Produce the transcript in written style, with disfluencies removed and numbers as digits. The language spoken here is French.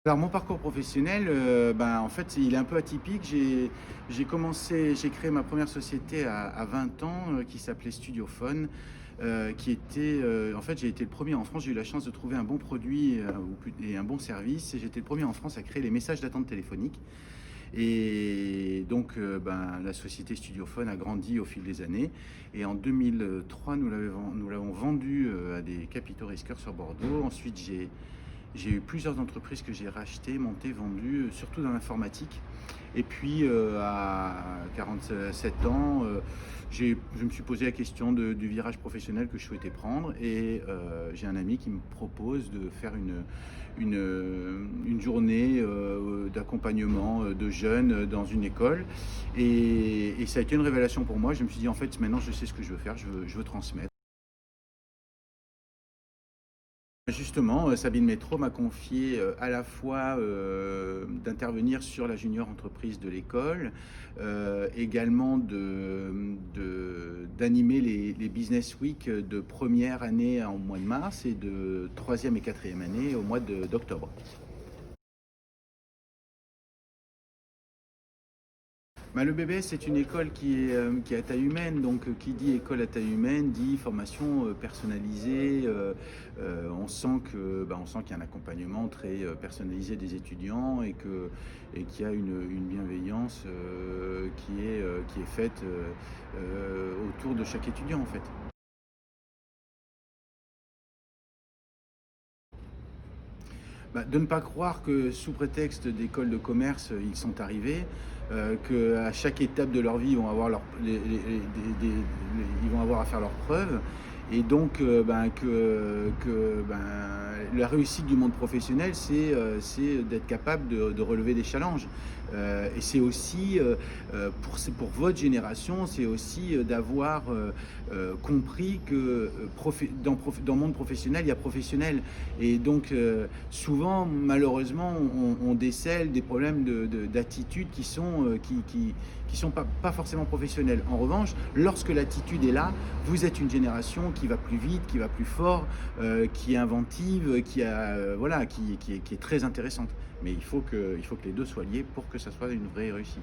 Alors mon parcours professionnel, en fait, il est un peu atypique. J'ai créé ma première société à 20 ans, qui s'appelait Studiophone, qui était, en fait, j'ai été le premier en France. J'ai eu la chance de trouver un bon produit, et un bon service, et j'étais le premier en France à créer les messages d'attente téléphonique. Et donc, la société Studiophone a grandi au fil des années, et en 2003, nous l'avons vendu, à des capitaux risqueurs sur Bordeaux. Ensuite, j'ai eu plusieurs entreprises que j'ai rachetées, montées, vendues, surtout dans l'informatique. Et puis, à 47 ans, je me suis posé la question du virage professionnel que je souhaitais prendre. Et j'ai un ami qui me propose de faire une journée d'accompagnement de jeunes dans une école. Et ça a été une révélation pour moi. Je me suis dit, en fait, maintenant, je sais ce que je veux faire, je veux transmettre. Justement, Sabine Métro m'a confié, à la fois, d'intervenir sur la junior entreprise de l'école, également d'animer les business week de première année en mois de mars et de troisième et quatrième année au mois d'octobre. Le BBS, c'est une école qui est à taille humaine. Donc qui dit école à taille humaine dit formation personnalisée. On sent qu'il y a un accompagnement très personnalisé des étudiants, et qu'il y a une bienveillance qui est faite autour de chaque étudiant, en fait. De ne pas croire que sous prétexte d'école de commerce, ils sont arrivés, qu'à chaque étape de leur vie, ils vont avoir, ils vont avoir à faire leurs preuves. Et donc, la réussite du monde professionnel, c'est d'être capable de relever des challenges. Et c'est aussi, pour votre génération, c'est aussi d'avoir compris que dans le monde professionnel, il y a professionnel. Et donc, souvent, malheureusement, on décèle des problèmes d'attitude qui sont pas forcément professionnels. En revanche, lorsque l'attitude est là, vous êtes une génération qui va plus vite, qui va plus fort, qui est inventive, qui est très intéressante. Mais il faut que les deux soient liés pour que ça soit une vraie réussite.